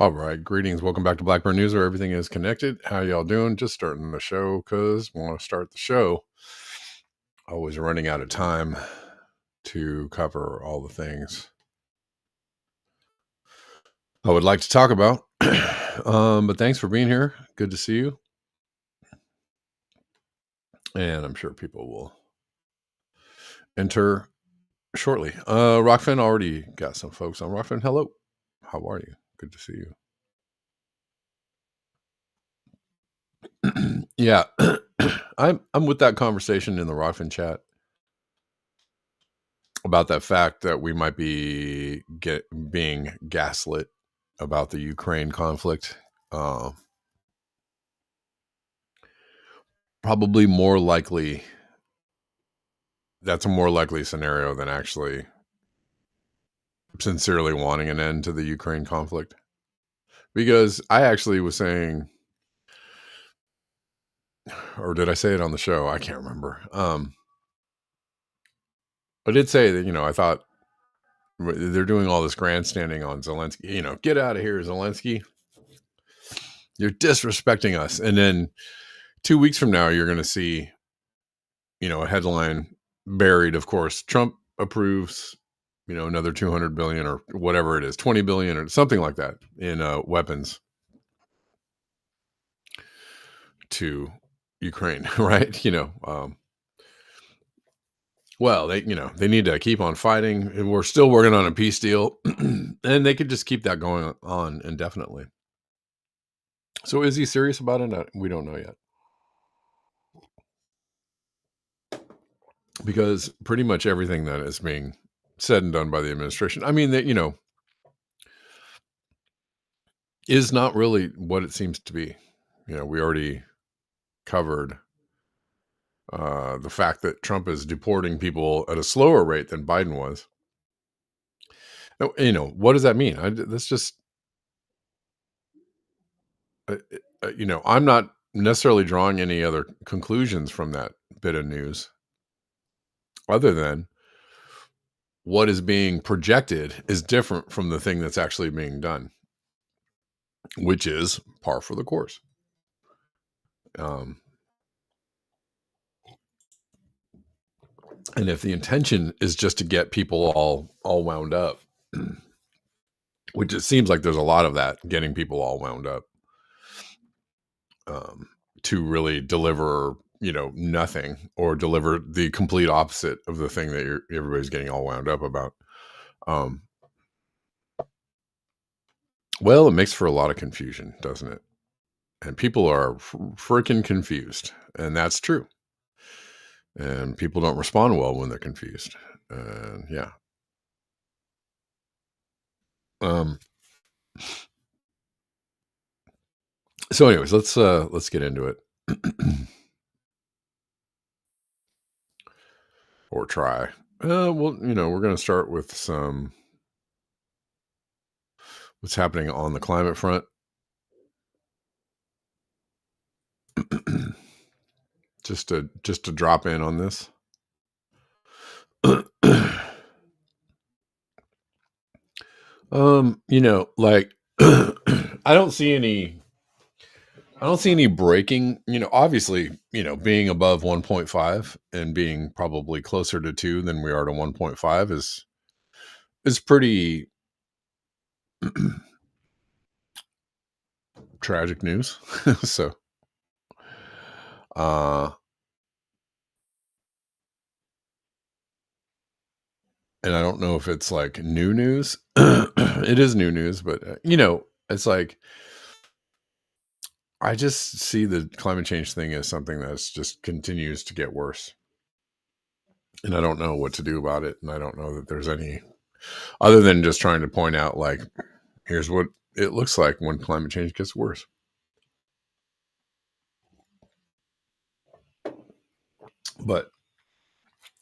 All right, greetings. Welcome back to Blackburn News, where everything is connected. How y'all doing? Just starting the show because we want to start the show. Always running out of time to cover all the things I would like to talk about. But thanks for being here. Good to see you. And I'm sure people will enter shortly. Rockfin already got some folks on. Rockfin, hello. How are you? Good to see you. Yeah. I'm with that conversation in the Rockfin chat about that fact that we might be being gaslit about the Ukraine conflict. Probably more likely, that's a more likely scenario than actually sincerely wanting an end to the Ukraine conflict. Because I actually was saying, or did I say it on the show? I can't remember. I did say that, I thought they're doing all this grandstanding on Zelensky, get out of here, Zelensky. You're disrespecting us. And then 2 weeks from now, you're going to see, a headline buried, of course, Trump approves, another 200 billion or whatever it is, 20 billion or something like that in weapons to Ukraine, right? Well, they need to keep on fighting, and we're still working on a peace deal, and they could just keep that going on indefinitely. So is he serious about it? We don't know yet. Because pretty much everything that is being said and done by the administration, I mean, that, is not really what it seems to be. We already covered the fact that Trump is deporting people at a slower rate than Biden was. What does that mean? That's just, I'm not necessarily drawing any other conclusions from that bit of news other than what is being projected is different from the thing that's actually being done, which is par for the course. And if the intention is just to get people all wound up, which it seems like there's a lot of that, getting people all wound up, to really deliver, nothing, or deliver the complete opposite of the thing that everybody's getting all wound up about. Well, it makes for a lot of confusion, doesn't it? And people are freaking confused, and that's true. And people don't respond well when they're confused. And yeah. So anyways, let's get into it. Or try. Well, we're going to start with what's happening on the climate front. just to drop in on this. Like I don't see any breaking, obviously, being above 1.5 and being probably closer to 2 than we are to 1.5 is pretty tragic news. So, and I don't know if it's like new news. It is new news, but it's like, I just see the climate change thing as something that's just continues to get worse. And I don't know what to do about it. And I don't know that there's any other than just trying to point out, like, here's what it looks like when climate change gets worse. But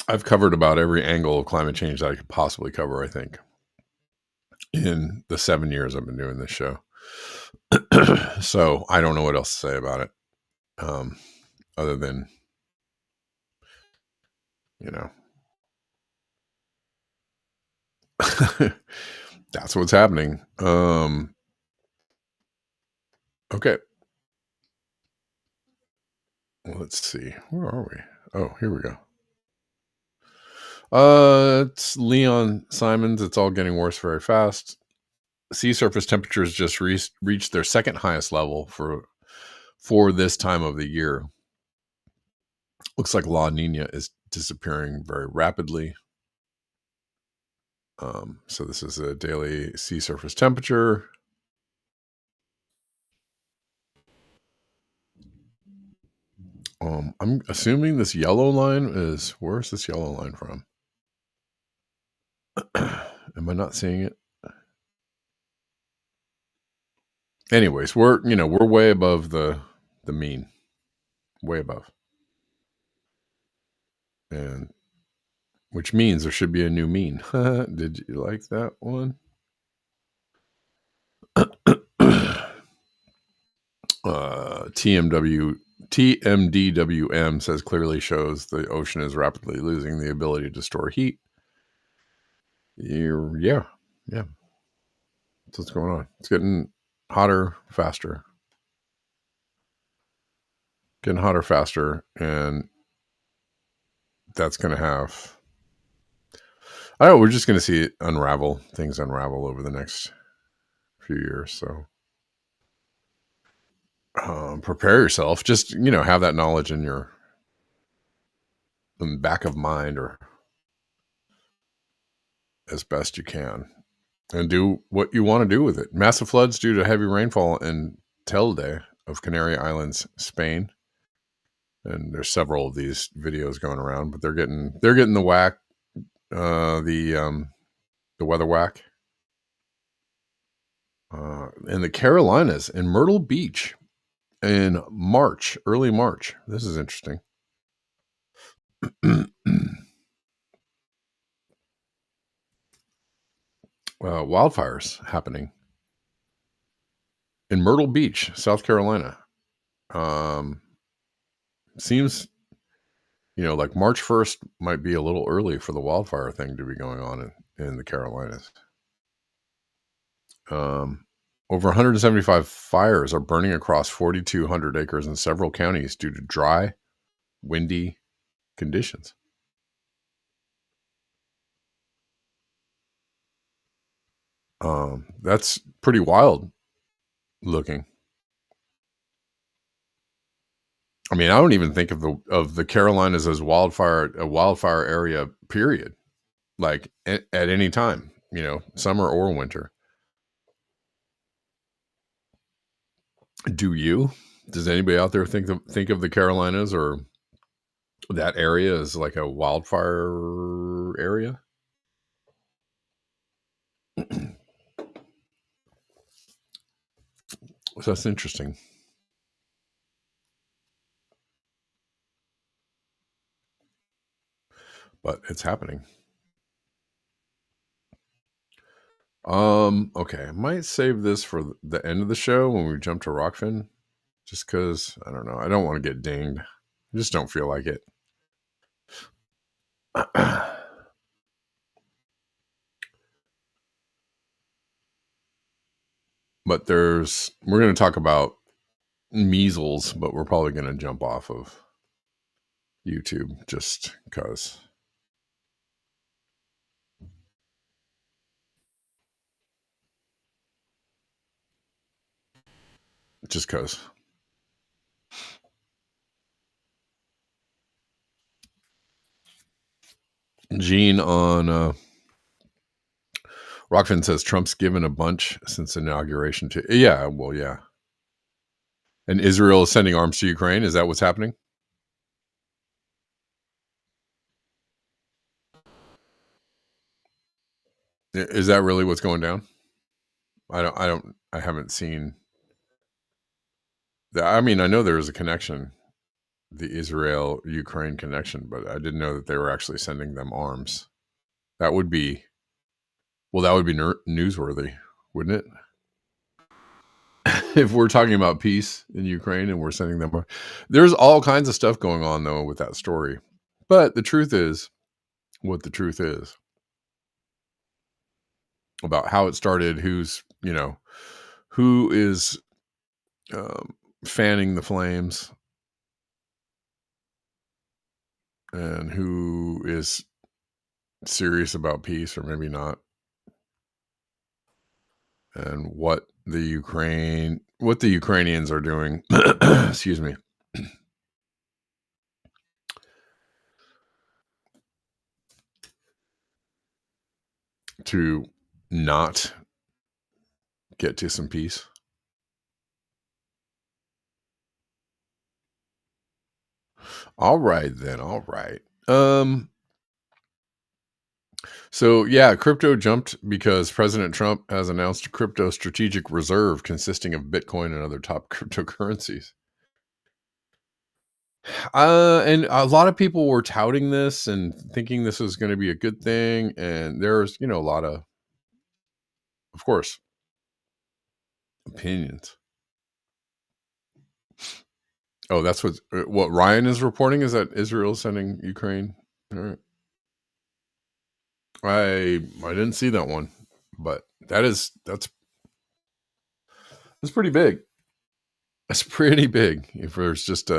I've covered about every angle of climate change that I could possibly cover, I think, in the 7 years I've been doing this show. So I don't know what else to say about it. Other than, that's what's happening. Okay. Let's see. Where are we? Oh, here we go. It's Leon Simons. It's all getting worse very fast. Sea surface temperatures just reached their second highest level for this time of the year. Looks like La Nina is disappearing very rapidly. So this is a daily sea surface temperature. I'm assuming this yellow line is, where's this yellow line from? Am I not seeing it? Anyways, we're way above the mean, way above, and which means there should be a new mean. Did you like that one? TMDWM says clearly shows the ocean is rapidly losing the ability to store heat. Yeah. That's what's going on. It's getting hotter faster. Getting hotter faster, and that's going to have. I don't know. We're just going to see it unravel. Things unravel over the next few years. So prepare yourself. Just have that knowledge in the back of mind, or as best you can, and do what you want to do with it. Massive floods due to heavy rainfall in Telde of Canary Islands, Spain. And there's several of these videos going around, but they're getting the whack, the weather whack. In the Carolinas, in Myrtle Beach, in March, early March. This is interesting. Wildfires happening in Myrtle Beach, South Carolina. Seems like March 1st might be a little early for the wildfire thing to be going on in the Carolinas. Over 175 fires are burning across 4,200 acres in several counties due to dry, windy conditions. That's pretty wild looking. I mean, I don't even think of the Carolinas as a wildfire area, period. Like at any time, summer or winter. Do you? Does anybody out there think of the Carolinas or that area as like a wildfire area? So that's interesting. But it's happening. Okay, I might save this for the end of the show when we jump to Rockfin, just because I don't know. I don't want to get dinged. I just don't feel like it. But we're going to talk about measles, but we're probably going to jump off of YouTube just because. Just because. Gene on Rockfin says Trump's given a bunch since inauguration to. Yeah, well, yeah. And Israel is sending arms to Ukraine. Is that what's happening? Is that really what's going down? I haven't seen that. I mean, I know there is a connection, the Israel Ukraine connection, but I didn't know that they were actually sending them arms. That would be newsworthy, wouldn't it? If we're talking about peace in Ukraine and we're sending them, there's all kinds of stuff going on though with that story. But the truth is what the truth is about how it started, who is um, fanning the flames, and who is serious about peace or maybe not, and what the Ukrainians are doing. Excuse me. To not get to some peace. All right then. All right. So yeah, crypto jumped because President Trump has announced a crypto strategic reserve consisting of Bitcoin and other top cryptocurrencies. And a lot of people were touting this and thinking this was going to be a good thing. And there's, a lot of course, opinions. Oh, that's what Ryan is reporting is that Israel is sending Ukraine. All right. I didn't see that one, but that's pretty big. That's pretty big. If there's just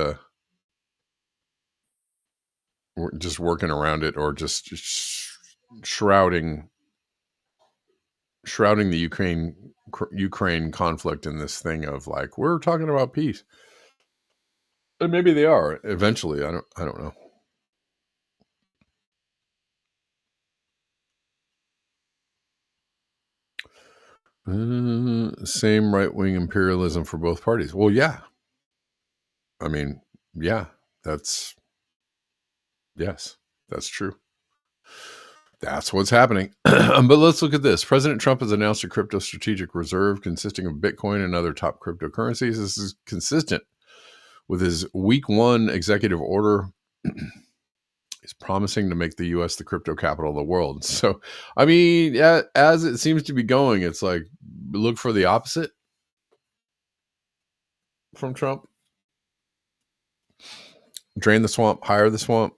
working around it or just shrouding the Ukraine conflict in this thing of like we're talking about peace, and maybe they are eventually. I don't know. Same right wing imperialism for both parties. Well, yeah. I mean, yeah. That's yes, that's true. That's what's happening. But let's look at this. President Trump has announced a crypto strategic reserve consisting of Bitcoin and other top cryptocurrencies. This is consistent with his week one executive order. He's promising to make the U.S. the crypto capital of the world. So, I mean, as it seems to be going, it's like look for the opposite from Trump. Drain the swamp, hire the swamp.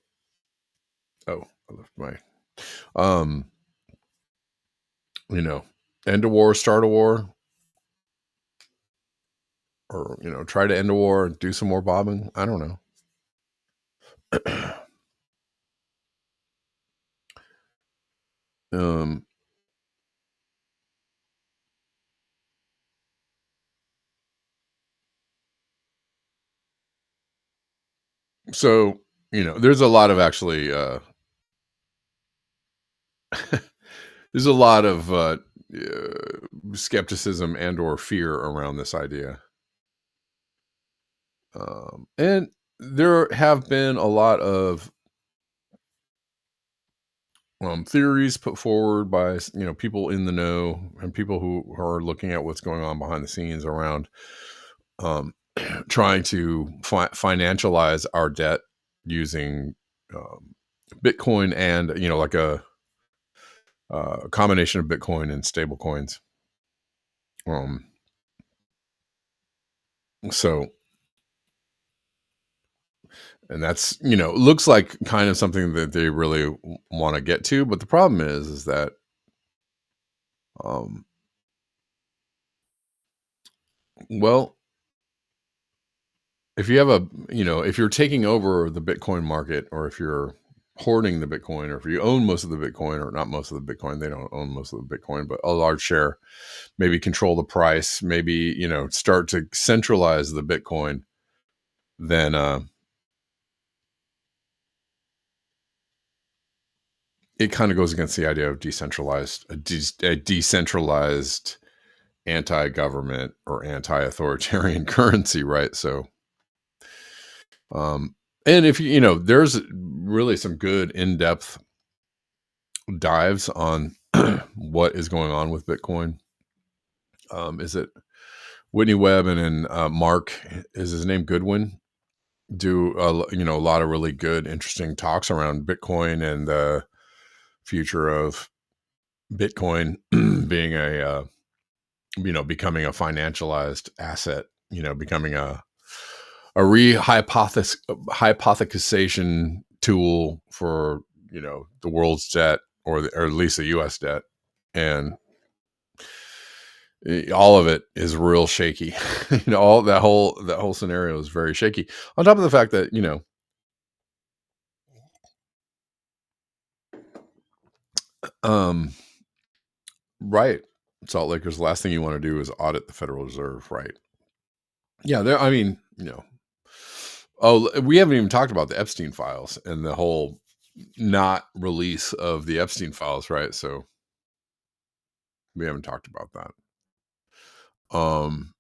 Oh, I left my um, end a war, start a war, or try to end a war and do some more bombing. I don't know. um so there's a lot of actually there's a lot of skepticism and or fear around this idea, and there have been a lot of theories put forward by people in the know and people who are looking at what's going on behind the scenes around um, trying to financialize our debt using Bitcoin and like a combination of Bitcoin and stable coins. Um, so, and that's looks like kind of something that they really want to get to, but the problem is that um, well, if you have if you're taking over the Bitcoin market, or if you're hoarding the Bitcoin, or if you own most of the Bitcoin, or not most of the Bitcoin, they don't own most of the Bitcoin, but a large share, maybe control the price, maybe, start to centralize the Bitcoin, then it kind of goes against the idea of a decentralized anti-government or anti-authoritarian currency, right? So and if there's really some good in-depth dives on what is going on with Bitcoin. Is it Whitney Webb and Mark, is his name Goodwin, do a lot of really good, interesting talks around Bitcoin and the future of Bitcoin being a becoming a financialized asset, becoming a hypothesization tool for the world's debt, or at least the U.S. debt. And All of it is real shaky. All that whole scenario is very shaky. On top of the fact that, um, right, Salt Lakers, the last thing you want to do is audit the Federal Reserve, right? Yeah, there. I mean, we haven't even talked about the Epstein files and the whole not release of the Epstein files, right? So we haven't talked about that. Um.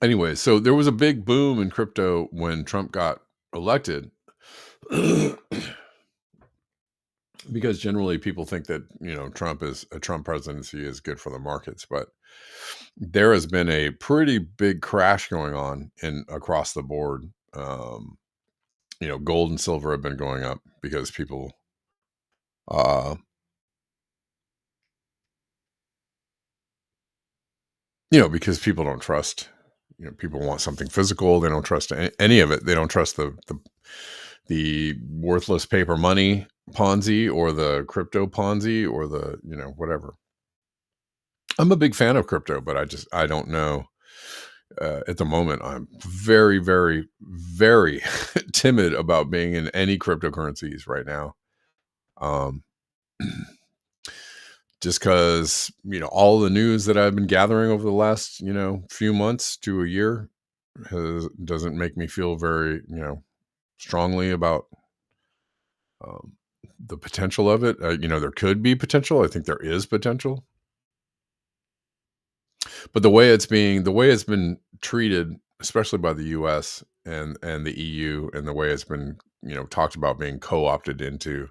Anyway, so there was a big boom in crypto when Trump got elected. Because generally people think that Trump presidency is good for the markets, but there has been a pretty big crash going on in across the board. Gold and silver have been going up because people, uh, because people don't trust. People want something physical. They don't trust any of it. They don't trust the worthless paper money Ponzi or the crypto Ponzi or the whatever. I'm a big fan of crypto, but I don't know. At the moment, I'm very, very, very timid about being in any cryptocurrencies right now. Um, just because all the news that I've been gathering over the last few months to a year doesn't make me feel very strongly about um, the potential of it. There could be potential. I think there is potential, but the way it's been treated, especially by the U.S. and the EU, and the way it's been talked about being co-opted into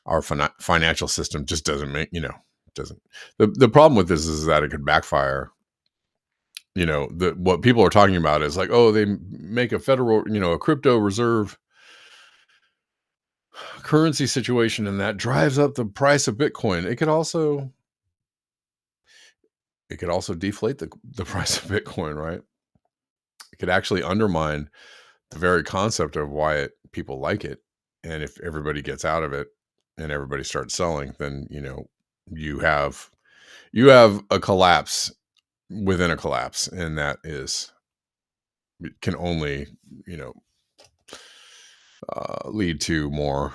our financial system, just doesn't make doesn't. The problem with this is that it could backfire. What people are talking about is like, oh, they make a federal, a crypto reserve currency situation, and that drives up the price of Bitcoin. It could also deflate the price of Bitcoin, right? It could actually undermine the very concept of why people like it. And if everybody gets out of it and everybody starts selling, then you have a collapse within a collapse, and that is it can only you know lead to more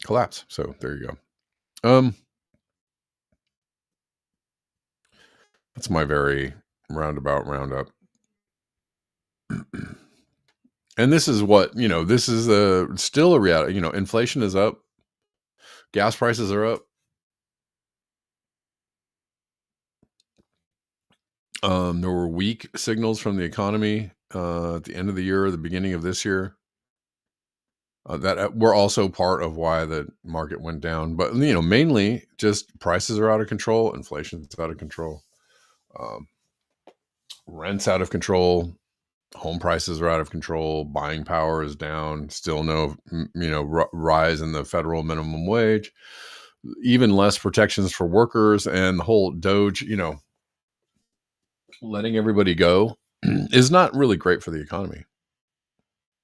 collapse. So there you go. That's my very roundabout roundup. And this is this is still a reality. Inflation is up, gas prices are up. There were weak signals from the economy at the end of the year, the beginning of this year, that were also part of why the market went down. But mainly just prices are out of control, inflation's out of control, um, rents out of control, home prices are out of control, buying power is down. Still no rise in the federal minimum wage, even less protections for workers, and the whole Doge, letting everybody go is not really great for the economy.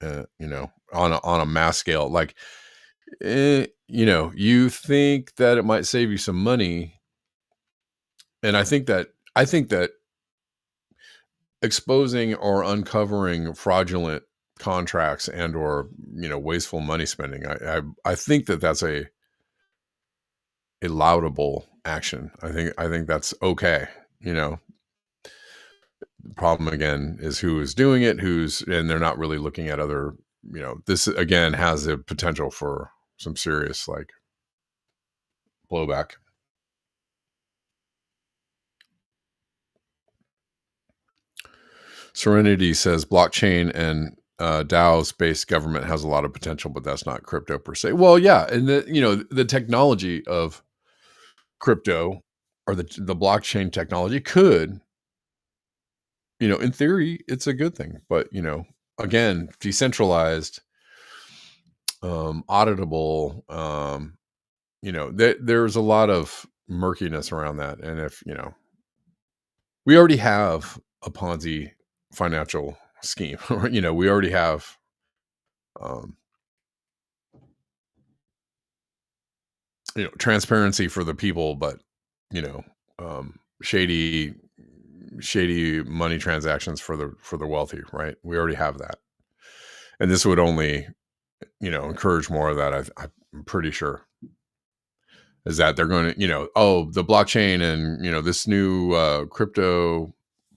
On a mass scale, like, you think that it might save you some money, and I think that exposing or uncovering fraudulent contracts and or wasteful money spending, I think that that's a laudable action. I think that's okay. The problem again is who is doing it, and they're not really looking at other. This again has the potential for some serious like blowback. Serenity says blockchain and DAO's based government has a lot of potential, but that's not crypto per se. Well, yeah, and the technology of crypto, or the blockchain technology could, in theory, it's a good thing, but again, decentralized, auditable, there's a lot of murkiness around that, and if we already have a Ponzi financial scheme, or we already have. transparency for the people, but you know, shady money transactions for the wealthy, right? We already have that, and this would only encourage more of that. I'm pretty sure is that they're going to the blockchain and this new crypto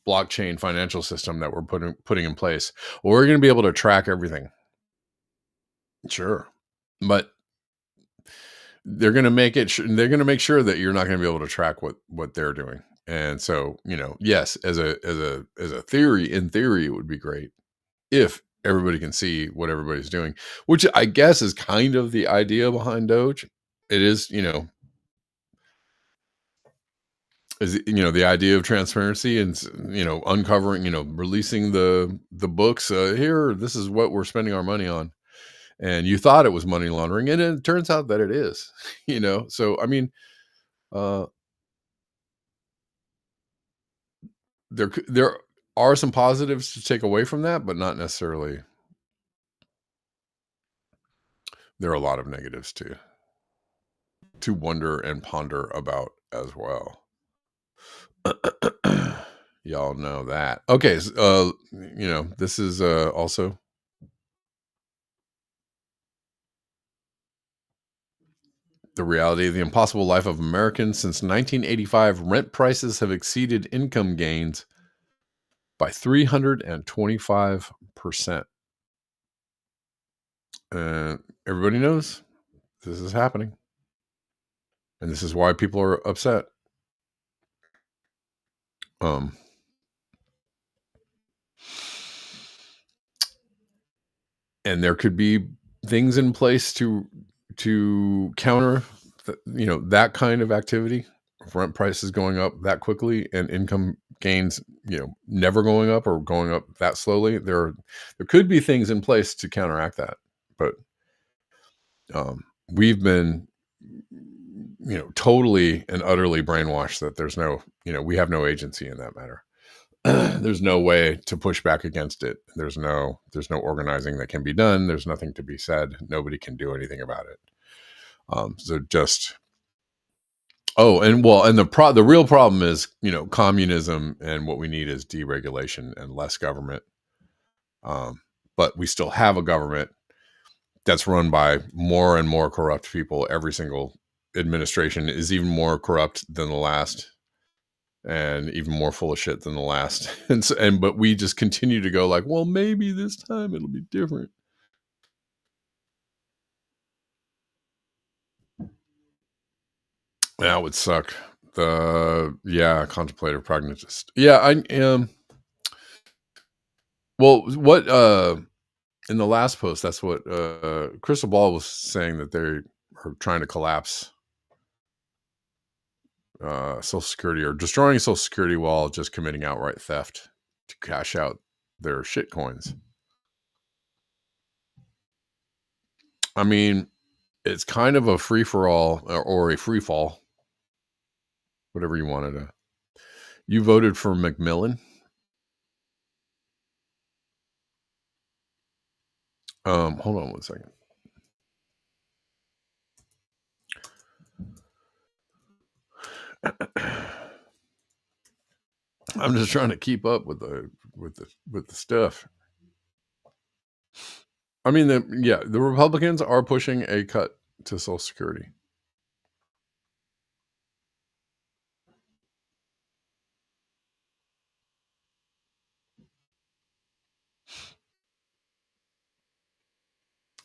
blockchain financial system that we're putting in place. Well, we're going to be able to track everything. Sure, but they're going to make it. They're going to make sure that you're not going to be able to track what they're doing. And so, yes, as a theory, in theory, it would be great if everybody can see what everybody's doing, which I guess is kind of the idea behind Doge. It is, the idea of transparency and uncovering, releasing the books. Here, this is what we're spending our money on, and you thought it was money laundering, and it turns out that it is. So I mean, uh, there are some positives to take away from that, but not necessarily. There are a lot of negatives to wonder and ponder about as well. Y'all know that. Okay, this is also the reality of the impossible life of Americans. Since 1985, rent prices have exceeded income gains by 325%. Everybody knows this is happening, and this is why people are upset. And there could be things in place to counter that kind of activity. If rent prices going up that quickly and income gains never going up or going up that slowly, there could be things in place to counteract that. But we've been totally and utterly brainwashed that there's no we have no agency in that matter. There's no way to push back against it. There's no organizing that can be done. There's nothing to be said. Nobody can do anything about it. So just and the real problem is communism, and what we need is deregulation and less government. But we still have a government that's run by more and more corrupt people. Every single administration is even more corrupt than the last, and even more full of shit than the last. But we just continue to go like, well, maybe this time it'll be different. That would suck. Contemplative prognosist. Yeah, I am. Well, what in the last post, that's what Crystal Ball was saying, that they are trying to collapse Social Security, or destroying Social Security while just committing outright theft to cash out their shit coins. I mean, it's kind of a free for all, or a free fall, whatever you wanted to. You voted for McMillan. Hold on one second. I'm just trying to keep up with the stuff. I mean, the Republicans are pushing a cut to Social Security.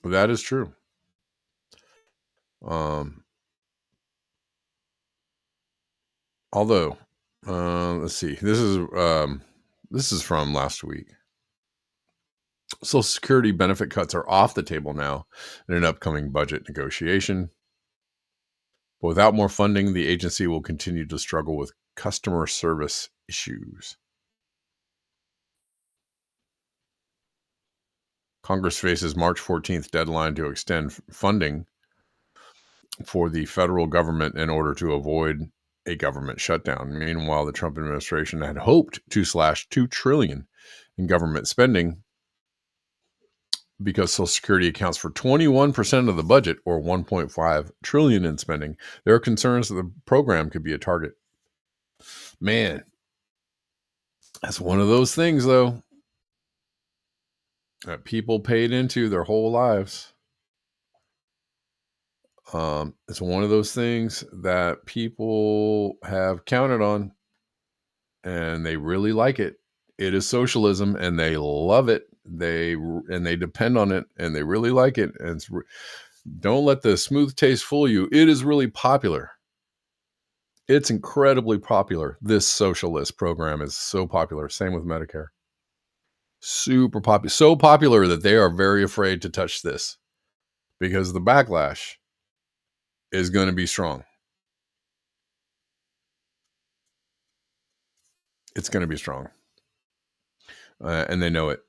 That is true. Although, let's see. This is from last week. Social Security benefit cuts are off the table now in an upcoming budget negotiation. But without more funding, the agency will continue to struggle with customer service issues. Congress faces March 14th deadline to extend funding for the federal government in order to avoid a government shutdown. Meanwhile, the Trump administration had hoped to slash $2 trillion in government spending because Social Security accounts for 21% of the budget, or 1.5 trillion in spending. There are concerns that the program could be a target. Man, that's one of those things, though, that people paid into their whole lives. It's one of those things that people have counted on, and they really like it. It is socialism, and they love it. They depend on it, and they really like it. And don't let the smooth taste fool you. It is really popular. It's incredibly popular. This socialist program is so popular. Same with Medicare. Super popular. So popular that they are very afraid to touch this, because the backlash is going to be strong. It's going to be strong. And they know it.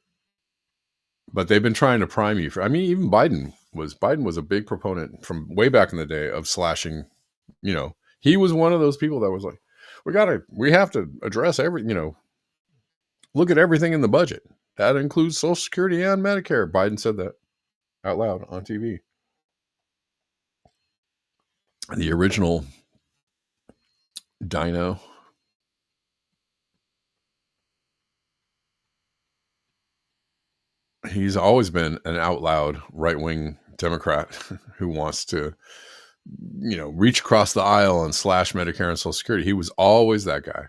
But they've been trying to prime you for, I mean, even Biden was a big proponent from way back in the day of slashing. He was one of those people that was like, we have to address look at everything in the budget. That includes Social Security and Medicare. Biden said that out loud on TV. The original Dino. He's always been an out loud right-wing Democrat who wants to, reach across the aisle and slash Medicare and Social Security. He was always that guy.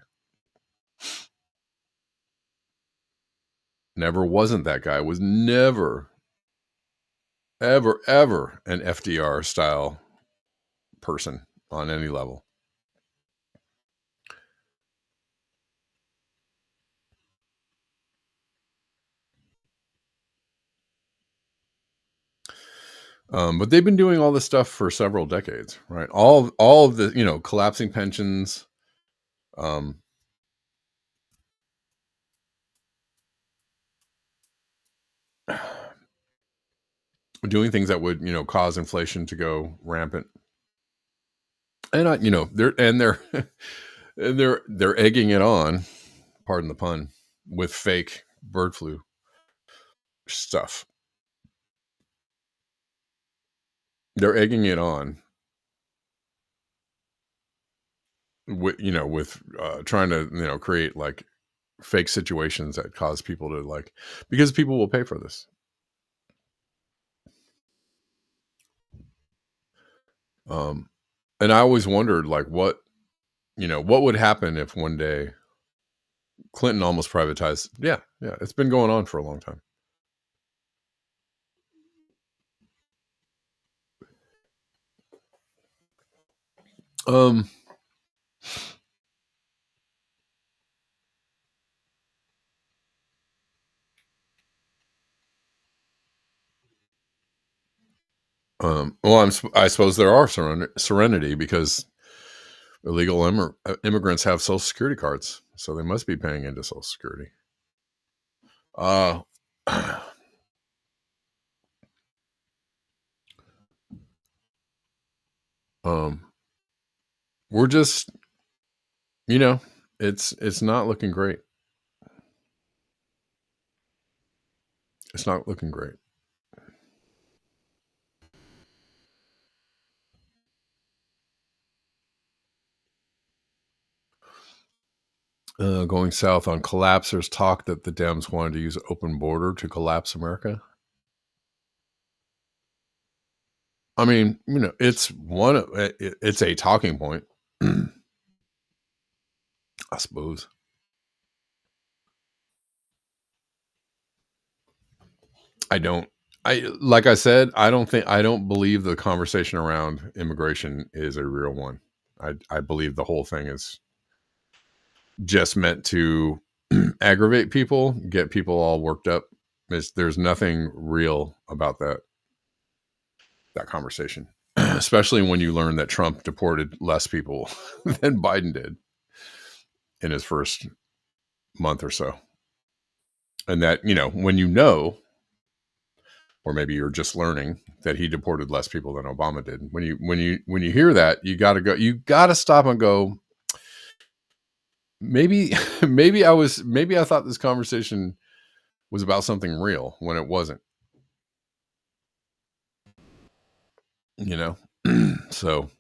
Never wasn't that guy. Was never, ever, ever an FDR style person on any level. But they've been doing all this stuff for several decades, right? All of the, collapsing pensions, doing things that would, cause inflation to go rampant. And they're they're egging it on, pardon the pun, with fake bird flu stuff. They're egging it on with trying to, create like fake situations that cause people to because people will pay for this. And I always wondered what would happen if one day Clinton almost privatized. Yeah. It's been going on for a long time. Well, I suppose there are serenity, because illegal immigrants have Social Security cards, so they must be paying into Social Security. We're just, it's not looking great. It's not looking great. Going south on collapse. There's talk that the Dems wanted to use open border to collapse America. I mean, it's it's a talking point, I suppose. Like I said, I don't believe the conversation around immigration is a real one. I believe the whole thing is just meant to aggravate people, get people all worked up. There's nothing real about that conversation, especially when you learn that Trump deported less people than Biden did in his first month or so. And that, when or maybe you're just learning that he deported less people than Obama did. When you hear that, you got to stop and go, maybe I thought this conversation was about something real when it wasn't. you know. So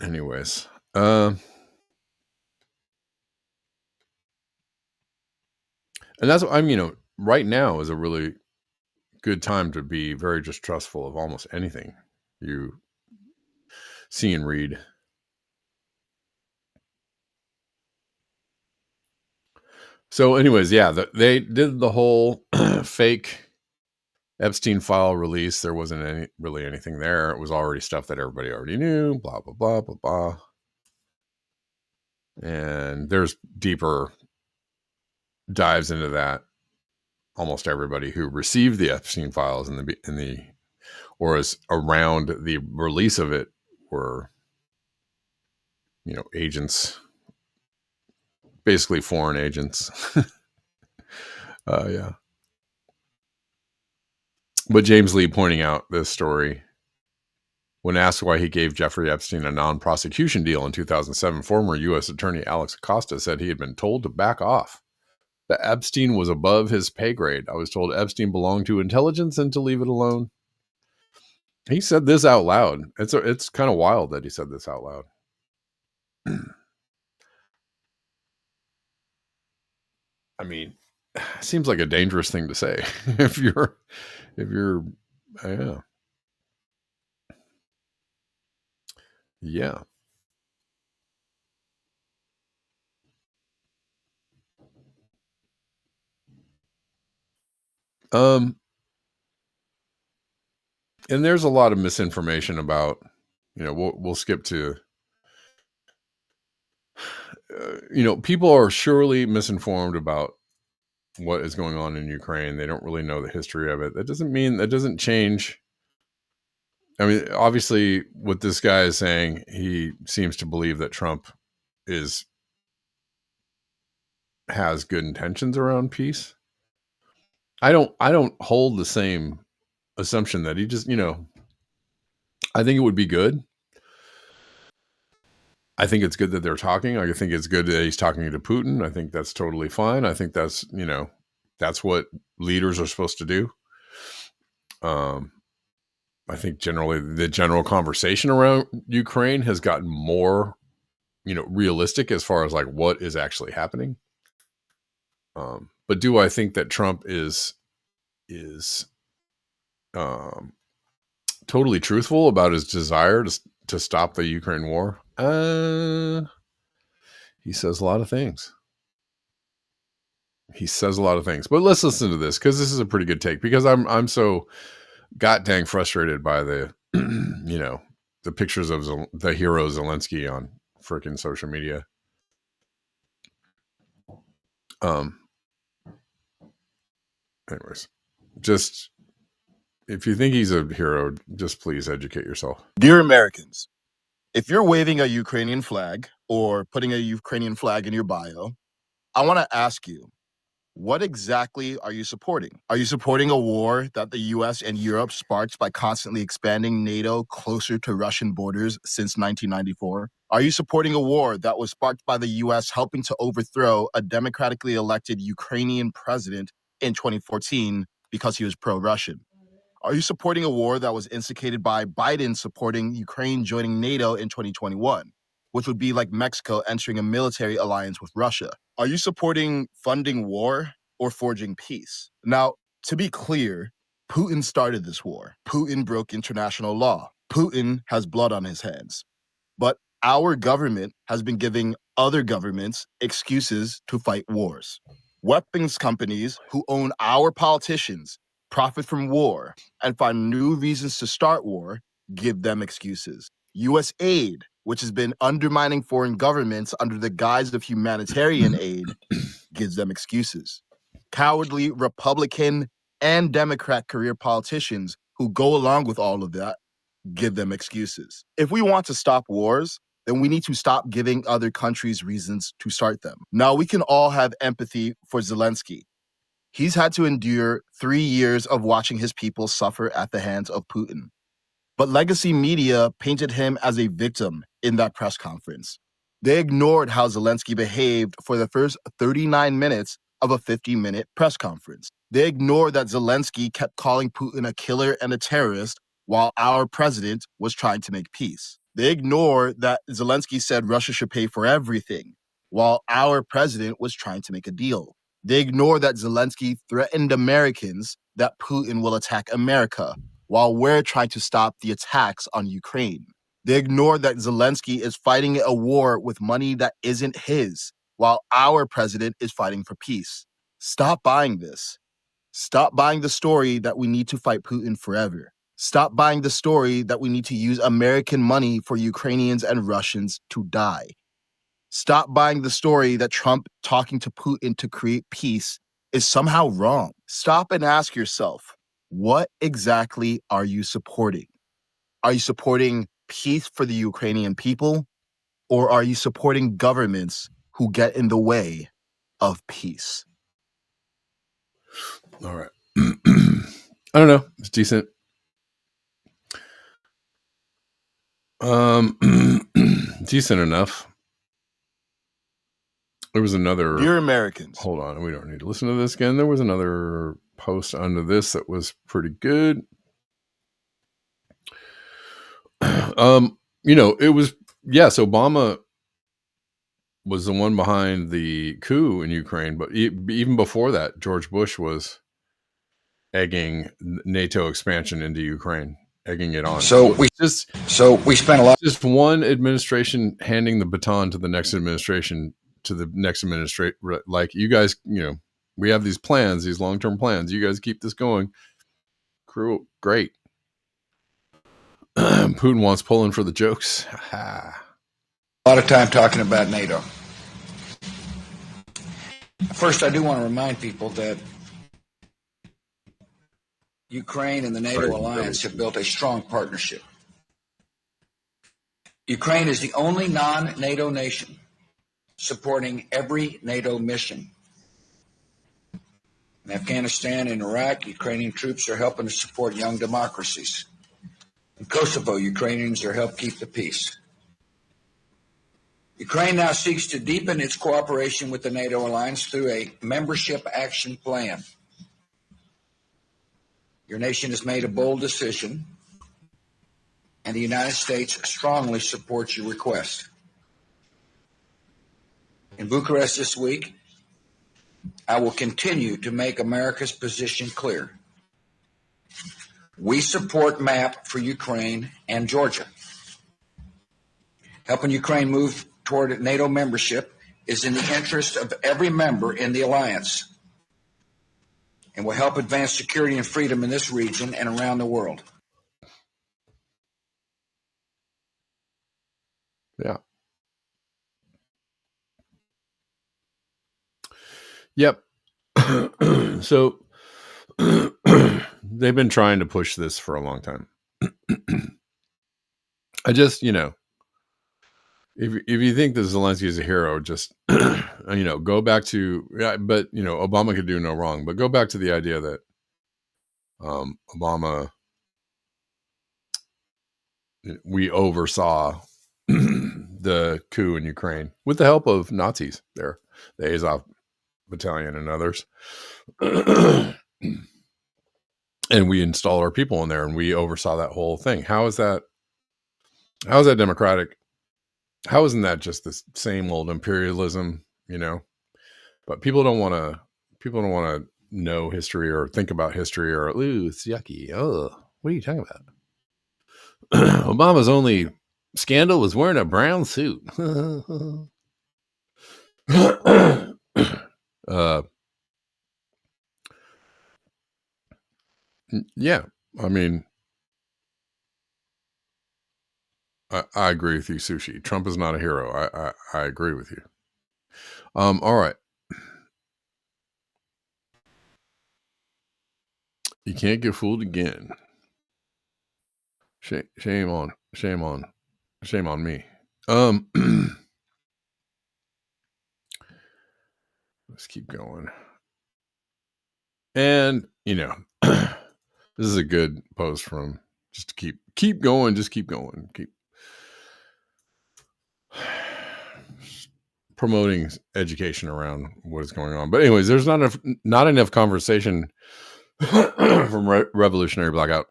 anyways, and that's what I'm, right now is a really good time to be very distrustful of almost anything you see and read. So, anyways, yeah, they did the whole fake Epstein file release. There wasn't really anything there. It was already stuff that everybody already knew. Blah blah blah blah blah. And there's deeper dives into that. Almost everybody who received the Epstein files or is around the release of it were, agents, basically foreign agents. Yeah. But James Lee pointing out this story, when asked why he gave Jeffrey Epstein a non-prosecution deal in 2007, former U.S. Attorney Alex Acosta said he had been told to back off. That Epstein was above his pay grade. I was told Epstein belonged to intelligence and to leave it alone. He said this out loud. It's kind of wild that he said this out loud. I mean, seems like a dangerous thing to say if you're, yeah. Yeah. And there's a lot of misinformation about, we'll skip to, people are surely misinformed about what is going on in Ukraine. They don't really know the history of it. That doesn't change. I mean, obviously what this guy is saying, he seems to believe that Trump has good intentions around peace. I don't hold the same assumption that he just, I think it would be good. I think it's good that they're talking. I think it's good that he's talking to Putin. I think that's totally fine. I think that's, that's what leaders are supposed to do. I think generally the general conversation around Ukraine has gotten more, realistic as far as like what is actually happening. But do I think that Trump is totally truthful about his desire to stop the Ukraine war? He says a lot of things. But let's listen to this because this is a pretty good take, because I'm so god dang frustrated by the the pictures of the hero Zelensky on freaking social media. Anyways, just if you think he's a hero, just please educate yourself. Dear Americans, if you're waving a Ukrainian flag or putting a Ukrainian flag in your bio, I want to ask you, what exactly are you supporting? Are you supporting a war that the US and Europe sparked by constantly expanding NATO closer to Russian borders since 1994? Are you supporting a war that was sparked by the US helping to overthrow a democratically elected Ukrainian president in 2014 because he was pro-Russian? Are you supporting a war that was instigated by Biden supporting Ukraine joining NATO in 2021, which would be like Mexico entering a military alliance with Russia? Are you supporting funding war or forging peace? Now, to be clear, Putin started this war. Putin broke international law. Putin has blood on his hands. But our government has been giving other governments excuses to fight wars. Weapons companies who own our politicians profit from war and find new reasons to start war, give them excuses. U.S. aid, which has been undermining foreign governments under the guise of humanitarian aid, gives them excuses. Cowardly Republican and Democrat career politicians who go along with all of that give them excuses. If we want to stop wars, then we need to stop giving other countries reasons to start them. Now, we can all have empathy for Zelensky. He's had to endure 3 years of watching his people suffer at the hands of Putin. But legacy media painted him as a victim in that press conference. They ignored how Zelensky behaved for the first 39 minutes of a 50-minute press conference. They ignored that Zelensky kept calling Putin a killer and a terrorist while our president was trying to make peace. They ignored that Zelensky said Russia should pay for everything while our president was trying to make a deal. They ignored that Zelensky threatened Americans that Putin will attack America while we're trying to stop the attacks on Ukraine. They ignored that Zelensky is fighting a war with money that isn't his, while our president is fighting for peace. Stop buying this. Stop buying the story that we need to fight Putin forever. Stop buying the story that we need to use American money for Ukrainians and Russians to die. Stop buying the story that Trump talking to Putin to create peace is somehow wrong. Stop and ask yourself, what exactly are you supporting? Are you supporting peace for the Ukrainian people, or are you supporting governments who get in the way of peace? All right. I don't know. It's decent. Decent enough. There was another. Dear Americans. Hold on. We don't need to listen to this again. There was another post under this that was pretty good. It was, yes, Obama was the one behind the coup in Ukraine, but even before that, George Bush was egging NATO expansion into Ukraine, egging it on. So we spent a lot. Just one administration handing the baton to the next administration, like, you guys, we have these plans, these long-term plans. You guys keep this going. Great. Putin wants pulling for the jokes. A lot of time talking about NATO. First, I do want to remind people that Ukraine and the NATO alliance have built a strong partnership. Ukraine is the only non-NATO nation supporting every NATO mission. In Afghanistan and Iraq, Ukrainian troops are helping to support young democracies. In Kosovo, Ukrainians are helping keep the peace. Ukraine now seeks to deepen its cooperation with the NATO alliance through a membership action plan. Your nation has made a bold decision, and the United States strongly supports your request. In Bucharest this week, I will continue to make America's position clear. We support MAP for Ukraine and Georgia. Helping Ukraine move toward NATO membership is in the interest of every member in the alliance and will help advance security and freedom in this region and around the world. Yeah. Yep. So they've been trying to push this for a long time. I just, if you think that Zelensky is a hero, just, go back to, but, Obama could do no wrong, but go back to the idea that Obama, we oversaw the coup in Ukraine with the help of Nazis there, the Azov Battalion and others. And we installed our people in there and we oversaw that whole thing. How is that democratic? How isn't that just the same old imperialism, But people don't want to know history or think about history or, ooh, it's yucky. Oh, what are you talking about? Obama's only scandal was wearing a brown suit. Yeah, I mean, I agree with you, Sushi. Trump is not a hero. I agree with you. All right. You can't get fooled again. Shame on me. Let's keep going. And, this is a good post from just to keep going, just keep going. promoting education around what is going on. But anyways, there's not enough conversation from Revolutionary Blackout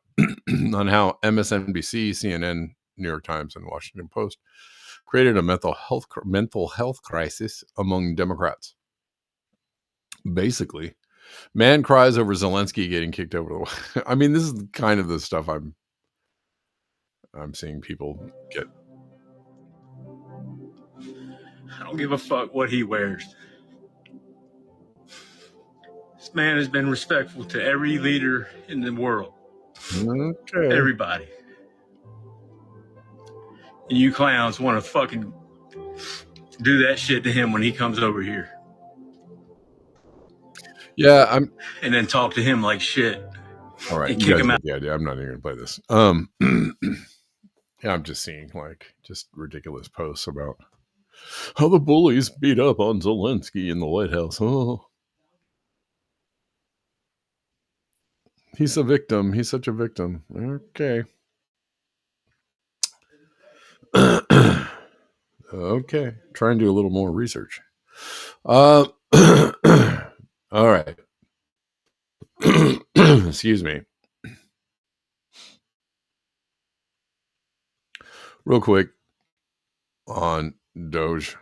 on how MSNBC, CNN, New York Times, and Washington Post created a mental health crisis among Democrats. Basically, man cries over Zelensky getting kicked over the. I mean, this is kind of the stuff I'm seeing people get. I don't give a fuck what he wears. This man has been respectful to every leader in the world. Okay. Everybody. And you clowns want to fucking do that shit to him when he comes over here. Yeah, and then talk to him like shit. All right, and you kick guys him get out. the idea. I'm not even gonna play this. Yeah, I'm just seeing like just ridiculous posts about how the bullies beat up on Zelensky in the White House. Oh, he's a victim. He's such a victim. Okay. Okay. Try and do a little more research. All right. Excuse me. Real quick on Doge.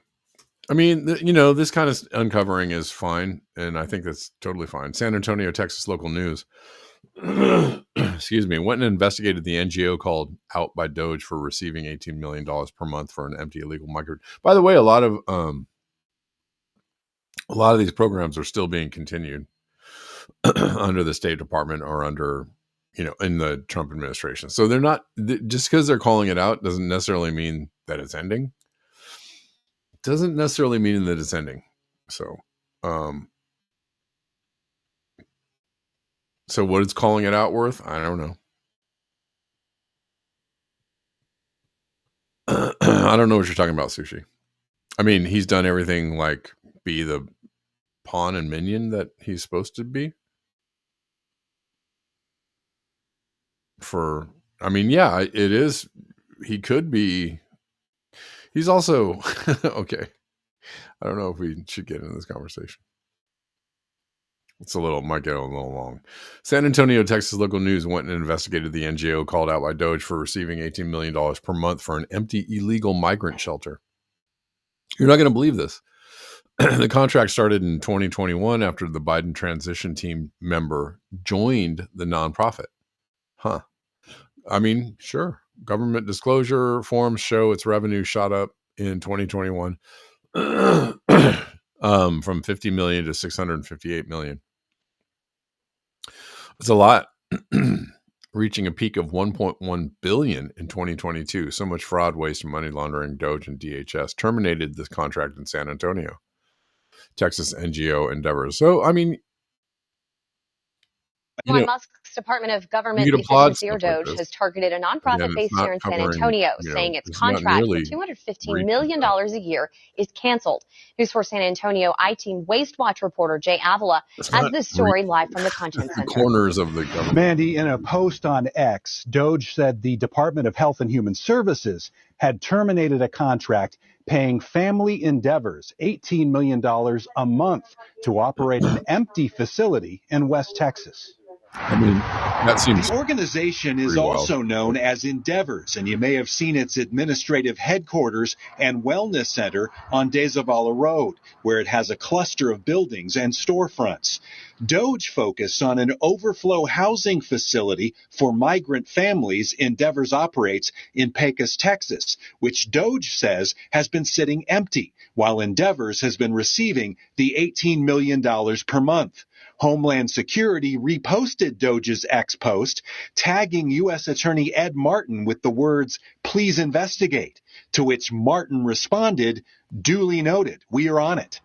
I mean, this kind of uncovering is fine, and I think that's totally fine. San Antonio, Texas local news, excuse me, went and investigated the NGO called out by Doge for receiving $18 million per month for an empty illegal migrant. By the way, a lot of these programs are still being continued under the State Department or under, in the Trump administration. So they're not, just because they're calling it out doesn't necessarily mean that it's ending. Doesn't necessarily mean that it's ending. So, so what is calling it out worth? I don't know. I don't know what you're talking about, Sushi. I mean, he's done everything like be the pawn and minion that he's supposed to be. Yeah, it is. He could be. He's also okay. I don't know if we should get into this conversation. Might get a little long. San Antonio, Texas local news went and investigated the NGO called out by Doge for receiving $18 million per month for an empty illegal migrant shelter. You're not going to believe this. The contract started in 2021 after the Biden transition team member joined the nonprofit. Huh. I mean, sure. Government disclosure forms show its revenue shot up in 2021 from 50 million to 658 million. It's a lot. Reaching a peak of 1.1 billion in 2022. So much fraud, waste, and money laundering. Doge and DHS terminated this contract in San Antonio. Texas NGO endeavors. So, I mean, Elon Musk's Department of Government Efficiency, or Doge, has targeted a nonprofit based here in San Antonio, saying its contract for $215 million a year is canceled. News 4 San Antonio I-Team Waste Watch reporter Jay Avila has this story live from the Content Center. Corners of the government. Mandy, in a post on X, Doge said the Department of Health and Human Services had terminated a contract paying Family Endeavors $18 million a month to operate an empty facility in West Texas. I mean, that seems. The organization is also known as Endeavors, and you may have seen its administrative headquarters and wellness center on Dezavala Road, where it has a cluster of buildings and storefronts. Doge focused on an overflow housing facility for migrant families Endeavors operates in Pecos, Texas, which Doge says has been sitting empty, while Endeavors has been receiving the $18 million per month. Homeland Security reposted Doge's X post, tagging U.S. Attorney Ed Martin with the words, "Please investigate," to which Martin responded, "Duly noted, we are on it."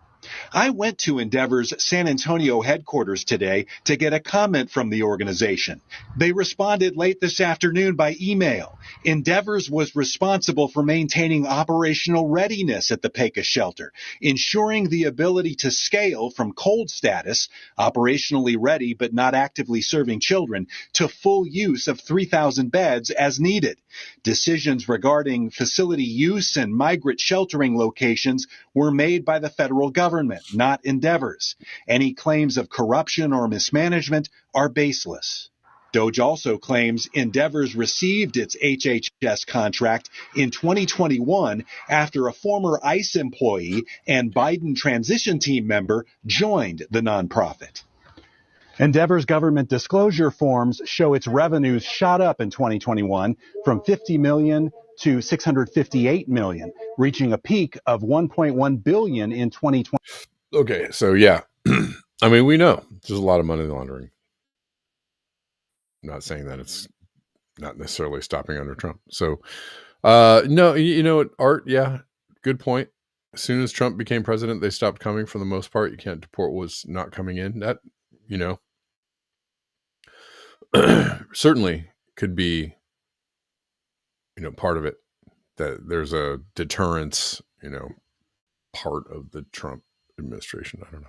I went to Endeavor's San Antonio headquarters today to get a comment from the organization. They responded late this afternoon by email. Endeavor's was responsible for maintaining operational readiness at the Pecos shelter, ensuring the ability to scale from cold status, operationally ready but not actively serving children, to full use of 3,000 beds as needed. Decisions regarding facility use and migrant sheltering locations were made by the federal government, not Endeavor's. Any claims of corruption or mismanagement are baseless. Doge also claims Endeavor's received its HHS contract in 2021 after a former ICE employee and Biden transition team member joined the nonprofit. Endeavor's government disclosure forms show its revenues shot up in 2021 from $50 million to $658 million, reaching a peak of $1.1 billion in 2020. Okay, so yeah, I mean, we know there's a lot of money laundering. I'm not saying that it's not necessarily stopping under Trump. So, no, you know what, Art? Yeah, good point. As soon as Trump became president, they stopped coming for the most part. You can't deport what's not coming in. That, you know, certainly could be, you know, part of it, that there's a deterrence, you know, part of the Trump administration. I don't know.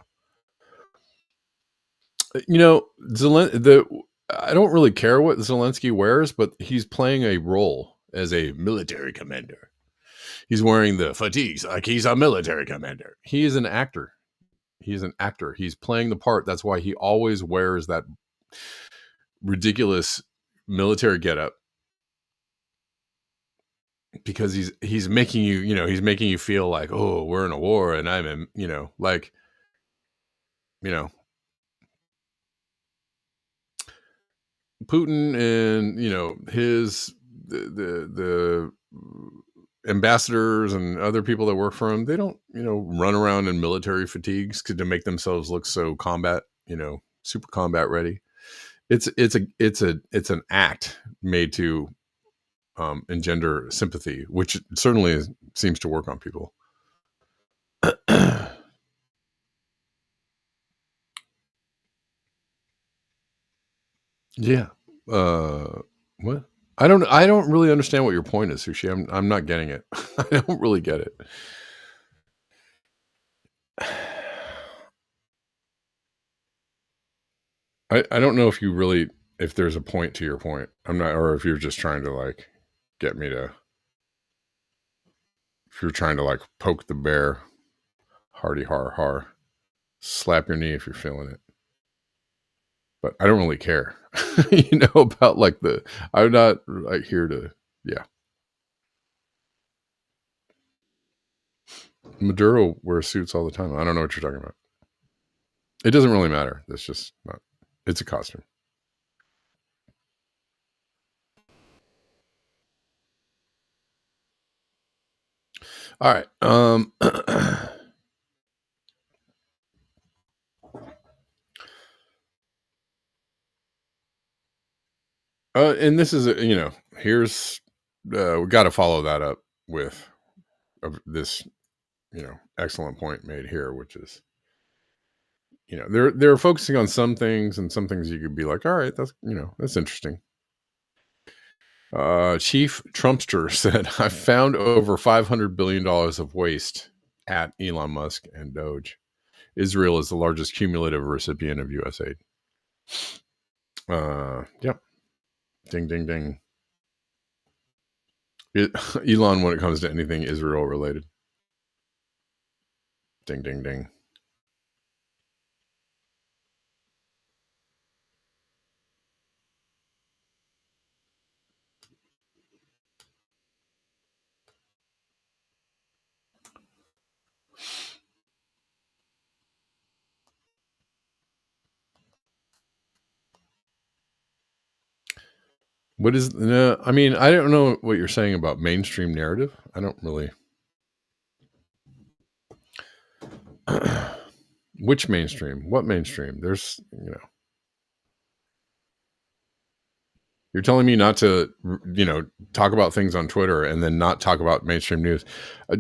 You know, I don't really care what Zelensky wears, but he's playing a role as a military commander. He's wearing the fatigues like he's a military commander. He is an actor. He's an actor. He's playing the part. That's why he always wears that ridiculous military getup, because he's making you, you know, he's making you feel like, oh, we're in a war and I'm in, you know, like, you know, Putin and, you know, his the ambassadors and other people that work for him, they don't, you know, run around in military fatigues to make themselves look so combat, you know, super combat ready. It's an act made to engender sympathy, which certainly seems to work on people. Yeah. What? I don't really understand what your point is, Sushi. I'm not getting it. I don't really get it. I don't know if there's a point to your point. I'm not, or if you're just trying to like get me to, if you're trying to like poke the bear, hardy har har, slap your knee if you're feeling it. But I don't really care, you know, about like I'm not like here to, yeah. Maduro wears suits all the time. I don't know what you're talking about. It doesn't really matter. That's just not, it's a costume. All right. And this is, you know, here's, we got to follow that up with this, you know, excellent point made here, which is, you know, they're focusing on some things, and some things you could be like, all right, that's, you know, that's interesting. Chief Trumpster said, I found over $500 billion of waste at Elon Musk and Doge. Israel is the largest cumulative recipient of U.S. aid. Yep. Ding, ding, ding. Elon, when it comes to anything Israel related. Ding, ding, ding. What is, no, I mean, I don't know what you're saying about mainstream narrative. I don't really. Which mainstream? What mainstream? There's, you know. You're telling me not to, talk about things on Twitter and then not talk about mainstream news.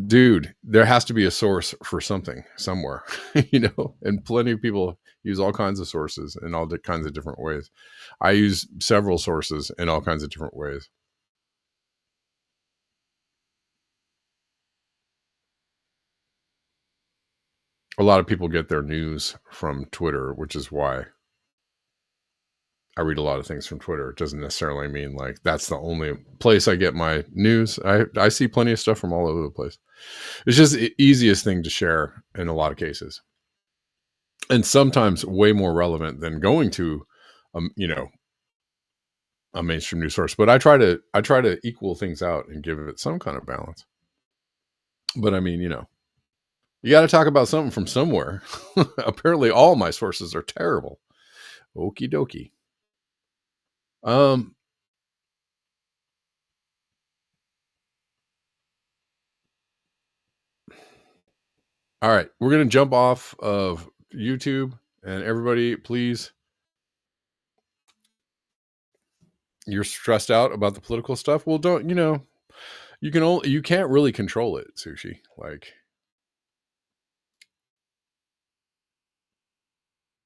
Dude, there has to be a source for something somewhere, and plenty of people use all kinds of sources in all kinds of different ways. I use several sources in all kinds of different ways. A lot of people get their news from Twitter, which is why I read a lot of things from Twitter. It doesn't necessarily mean like that's the only place I get my news. I see plenty of stuff from all over the place. It's just the easiest thing to share in a lot of cases. And sometimes way more relevant than going to, a mainstream news source. But I try to equal things out and give it some kind of balance. But I mean, you got to talk about something from somewhere. Apparently all my sources are terrible. Okie dokie. All right, we're going to jump off of YouTube, and everybody, please, you're stressed out about the political stuff. Well, don't, you can't really control it, Sushi. Like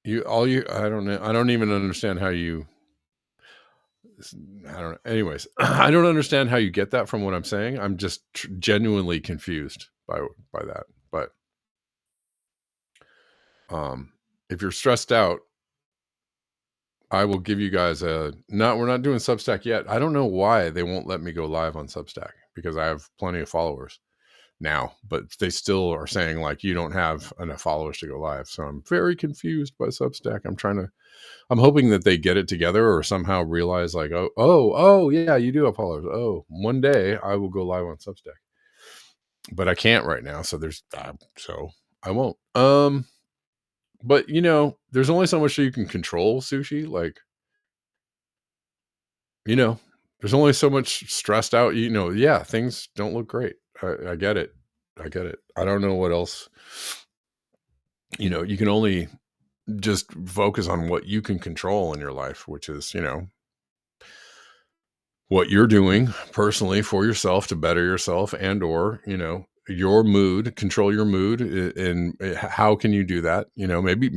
I don't even understand how you, I don't know. Anyways, I don't understand how you get that from what I'm saying. I'm just genuinely confused by that. But if you're stressed out, I will give you guys we're not doing Substack yet. I don't know why they won't let me go live on Substack because I have plenty of followers now, but they still are saying like, you don't have enough followers to go live. So I'm very confused by Substack. I'm hoping that they get it together or somehow realize like, oh yeah, you do have followers. Oh, one day I will go live on Substack, but I can't right now. So so I won't. But there's only so much that you can control, Sushi. Like, there's only so much stressed out, yeah, things don't look great. I get it. I don't know what else, you can only just focus on what you can control in your life, which is, what you're doing personally for yourself to better yourself and, or, your mood, control your mood. And how can you do that? Maybe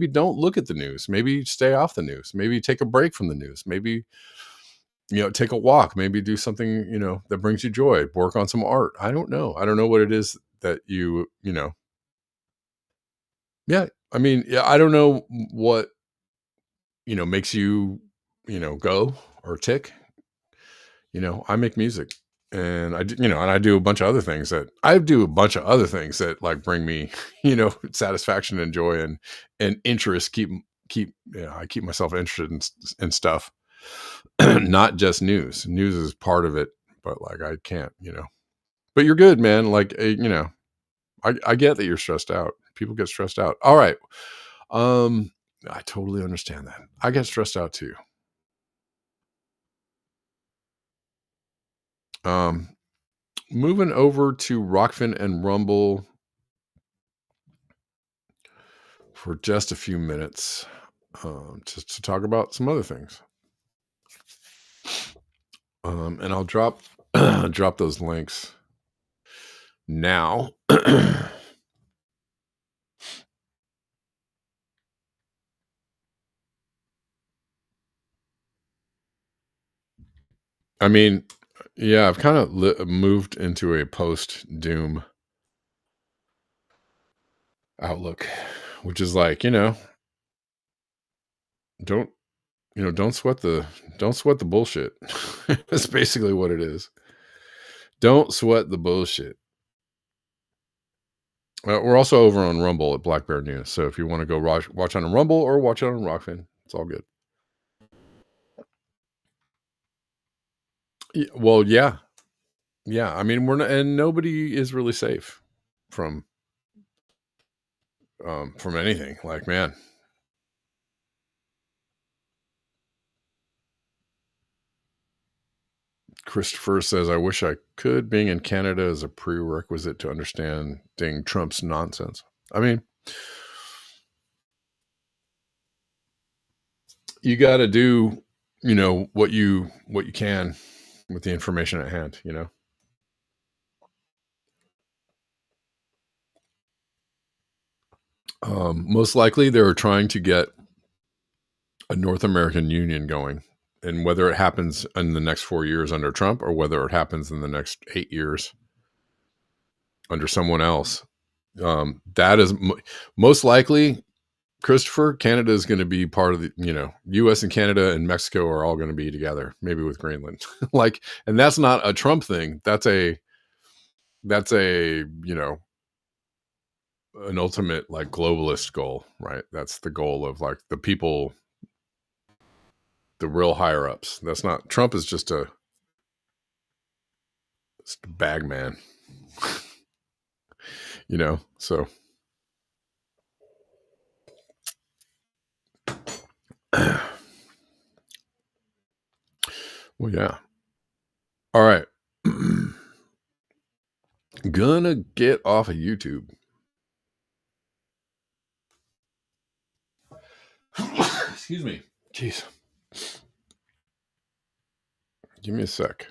don't look at the news, maybe stay off the news, maybe take a break from the news, maybe, take a walk, maybe do something, that brings you joy, work on some art. I don't know what it is that yeah. I mean, yeah, I don't know what, makes you, go or tick. I make music and I do a bunch of other things that like bring me, satisfaction and joy and interest. I keep myself interested in stuff, not just news. News is part of it, but like, I can't, but you're good, man. Like, I get that you're stressed out. People get stressed out. All right. I totally understand that. I get stressed out too. Moving over to Rockfin and Rumble for just a few minutes, just to talk about some other things. And I'll drop drop those links now. I mean, yeah, I've kind of moved into a post-doom outlook, which is like, don't sweat the bullshit. That's basically what it is. Don't sweat the bullshit. We're also over on Rumble at Black Bear News. So if you want to go watch on a Rumble or watch it on Rockfin, it's all good. Well, yeah. Yeah. I mean, and nobody is really safe from anything. Like, man. Christopher says, I wish I could. Being in Canada is a prerequisite to understanding Trump's nonsense. I mean, you got to do what you can with the information at hand, most likely they're trying to get a North American Union going, and whether it happens in the next 4 years under Trump or whether it happens in the next 8 years under someone else, that is most likely, Christopher, Canada is going to be part of the, US and Canada and Mexico are all going to be together, maybe with Greenland. And that's not a Trump thing. That's a, an ultimate globalist goal, right? That's the goal of the people, the real higher ups. That's not, Trump is just a bag man, so. Well, yeah. All right. Gonna get off of YouTube. Excuse me. Jeez. Give me a sec.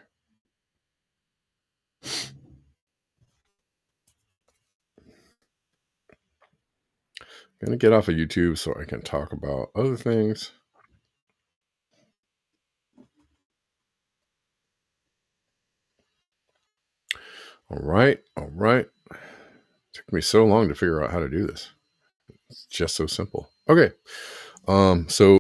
Gonna get off of YouTube so I can talk about other things. All right. Took me so long to figure out how to do this. It's just so simple. Okay. So